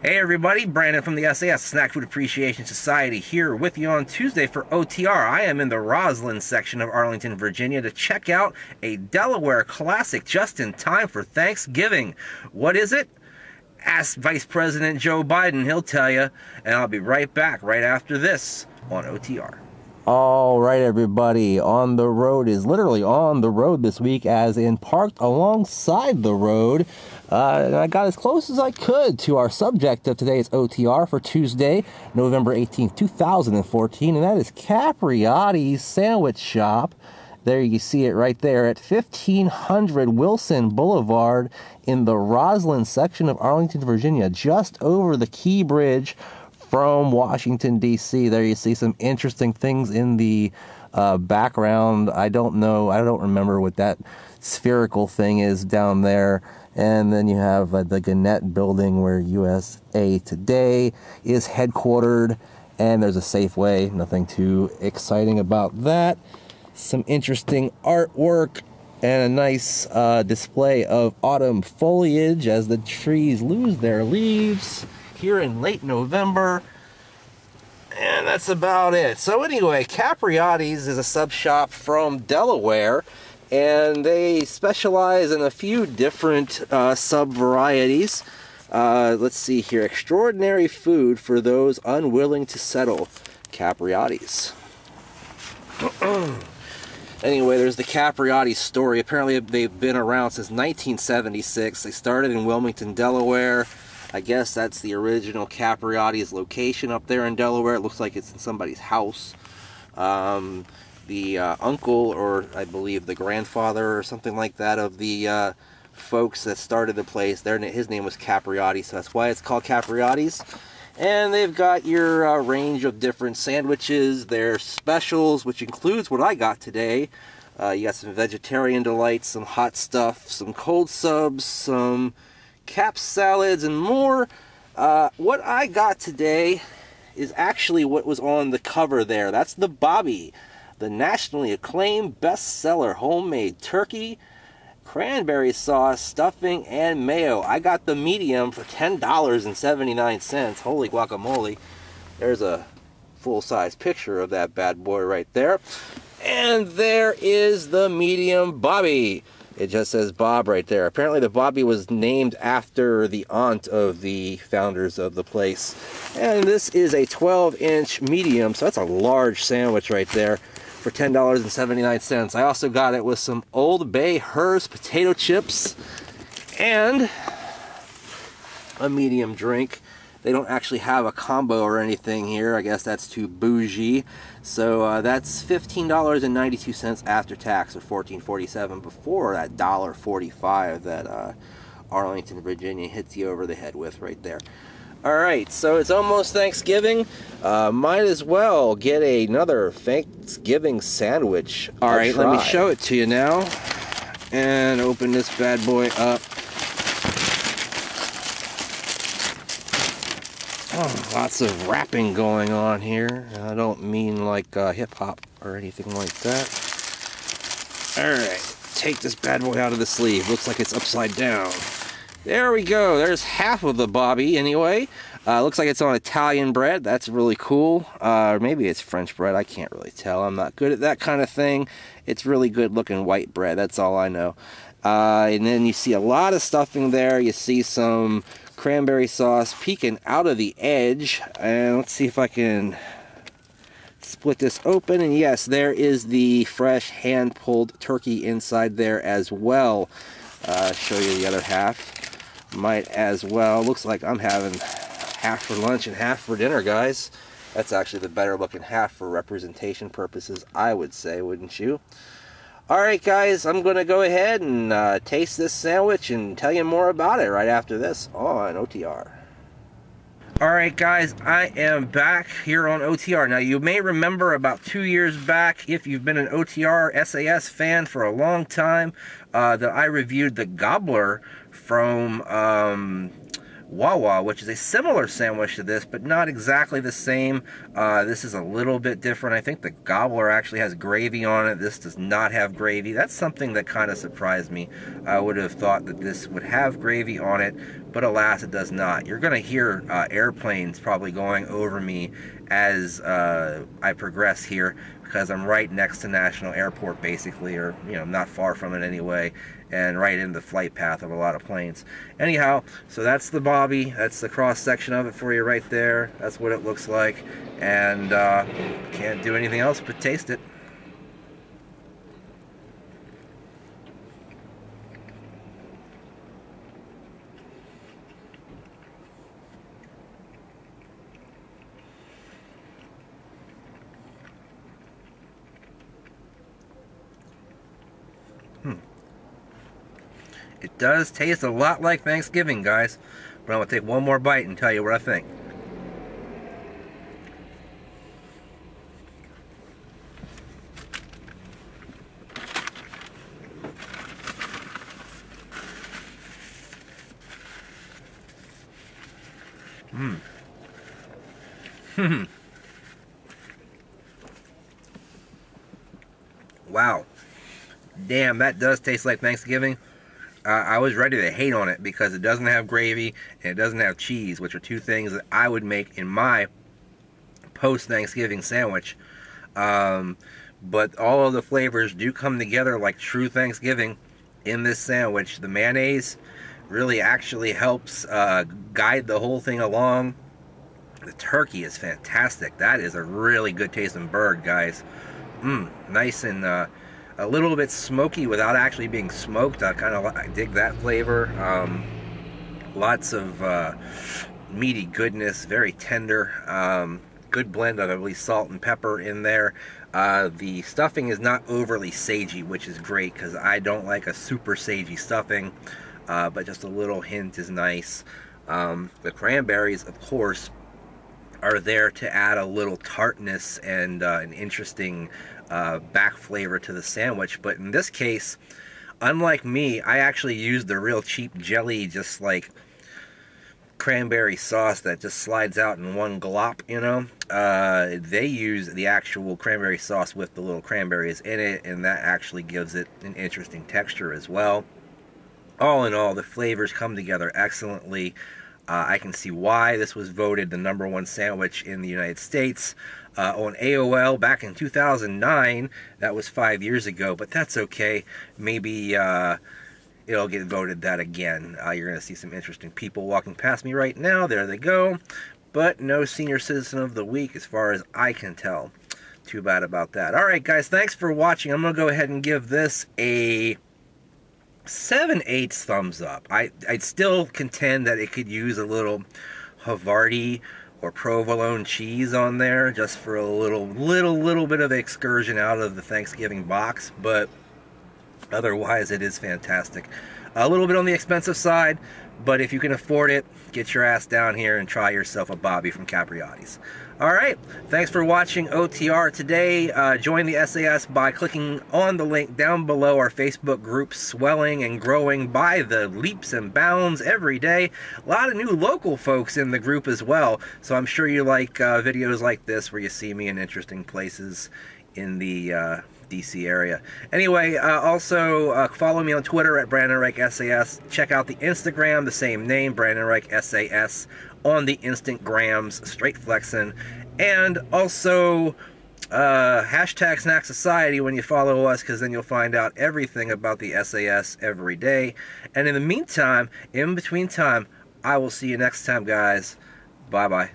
Hey everybody, Brandon from the sAs Snack Food Appreciation Society here with you on Tuesday for OTR. I am in the Roslyn section of Arlington, Virginia to check out a Delaware classic just in time for Thanksgiving. What is it? Ask Vice President Joe Biden, he'll tell you. And I'll be right back right after this on OTR. All right, everybody. On the road is literally on the road this week, as in parked alongside the road. And I got as close as I could to our subject of today's OTR for Tuesday, November 18th, 2014, and that is Capriotti's Sandwich Shop. There you see it right there at 1500 Wilson Boulevard in the Roslyn section of Arlington, Virginia, just over the Key Bridge from Washington, D.C. There you see some interesting things in the background. I don't remember what that spherical thing is down there. And then you have the Gannett building where USA Today is headquartered. And there's a Safeway. Nothing too exciting about that. Some interesting artwork and a nice display of autumn foliage as the trees lose their leaves here in late November. And that's about it. So anyway, Capriotti's is a sub shop from Delaware, and they specialize in a few different sub varieties. Let's see here. Extraordinary food for those unwilling to settle. Capriotti's. Anyway, there's the Capriotti story. Apparently they've been around since 1976. They started in Wilmington, Delaware. I guess that's the original Capriotti's location up there in Delaware. It looks like it's in somebody's house. The uncle, or I believe the grandfather or something like that, of the folks that started the place, his name was Capriotti, so that's why it's called Capriotti's. And they've got your range of different sandwiches, their specials, which includes what I got today. You got some vegetarian delights, some hot stuff, some cold subs, some cap salads, and more. What I got today is actually what was on the cover there. That's the Bobbie, the nationally acclaimed bestseller homemade turkey, cranberry sauce, stuffing, and mayo. I got the medium for $10.79. Holy guacamole. There's a full-size picture of that bad boy right there. And there is the medium Bobbie. It just says Bob right there. Apparently the Bobbie was named after the aunt of the founders of the place. And this is a 12-inch medium, so that's a large sandwich right there for $10.79. I also got it with some Old Bay Hers potato chips and a medium drink. They don't actually have a combo or anything here. I guess that's too bougie. So that's $15.92 after tax, or $14.47 before that $1.45 that Arlington, Virginia hits you over the head with right there. Alright, so it's almost Thanksgiving. Might as well get another Thanksgiving sandwich. Alright, let me show it to you now. And open this bad boy up. Oh, lots of rapping going on here. I don't mean like hip-hop or anything like that. Alright, take this bad boy out of the sleeve. Looks like it's upside down. There we go. There's half of the Bobbie anyway. Looks like it's on Italian bread. That's really cool. Or maybe it's French bread. I can't really tell. I'm not good at that kind of thing. It's really good looking white bread. That's all I know. And then you see a lot of stuffing there. You see some cranberry sauce peeking out of the edge. And let's see if I can split this open. And yes, there is the fresh hand-pulled turkey inside there as well. Show you the other half. Might as well. Looks like I'm having half for lunch and half for dinner, guys. That's actually the better looking half for representation purposes, I would say, wouldn't you? Alright guys, I'm going to go ahead and taste this sandwich and tell you more about it right after this on OTR. Alright guys, I am back here on OTR. Now you may remember about 2 years back, if you've been an OTR sAs fan for a long time, that I reviewed the Gobbler from Wawa, which is a similar sandwich to this, but not exactly the same. This is a little bit different. I think the gobbler actually has gravy on it. This does not have gravy. That's something that kind of surprised me. I would have thought that this would have gravy on it, but alas, it does not. You're going to hear airplanes probably going over me as I progress here, because I'm right next to National Airport, basically, or, you know, not far from it anyway, and right in the flight path of a lot of planes. Anyhow, so that's the Bobbie. That's the cross section of it for you right there. That's what it looks like, and can't do anything else but taste it. It does taste a lot like Thanksgiving, guys, but I'm going to take one more bite and tell you what I think. Wow. Damn, that does taste like Thanksgiving. I was ready to hate on it because it doesn't have gravy and it doesn't have cheese, which are two things that I would make in my post-Thanksgiving sandwich. But all of the flavors do come together like true Thanksgiving in this sandwich. The mayonnaise really actually helps guide the whole thing along. The turkey is fantastic. That is a really good tasting bird, guys. Nice and a little bit smoky without actually being smoked. I dig that flavor. Lots of meaty goodness, very tender. Good blend of at least salt and pepper in there. The stuffing is not overly sagey, which is great because I don't like a super sagey stuffing, but just a little hint is nice. The cranberries, of course, are there to add a little tartness and an interesting back flavor to the sandwich. But in this case, unlike me, I actually used the real cheap jelly, just like cranberry sauce that just slides out in one glop, you know. They use the actual cranberry sauce with the little cranberries in it, and that actually gives it an interesting texture as well. All in all, the flavors come together excellently. I can see why this was voted the #1 sandwich in the United States on AOL back in 2009. That was 5 years ago, but that's okay. Maybe it'll get voted that again. You're going to see some interesting people walking past me right now. There they go. But no Senior Citizen of the Week as far as I can tell. Too bad about that. All right, guys, thanks for watching. I'm going to go ahead and give this a 7/8 thumbs up. I'd still contend that it could use a little Havarti or provolone cheese on there just for a little bit of excursion out of the Thanksgiving box, but otherwise it is fantastic. A little bit on the expensive side, but if you can afford it, get your ass down here and try yourself a Bobbie from Capriotti's. Alright, thanks for watching OTR today. Join the sAs by clicking on the link down below. Our Facebook group swelling and growing by the leaps and bounds every day. A lot of new local folks in the group as well, so I'm sure you like videos like this where you see me in interesting places in the DC area. Anyway, also follow me on Twitter at Brandon Reich SAS. Check out the Instagram, the same name, Brandon Reich SAS, on the Instagrams, straight flexing. And also hashtag Snack Society when you follow us, because then you'll find out everything about the sAs every day. And in the meantime, in between time, I will see you next time, guys. Bye-bye.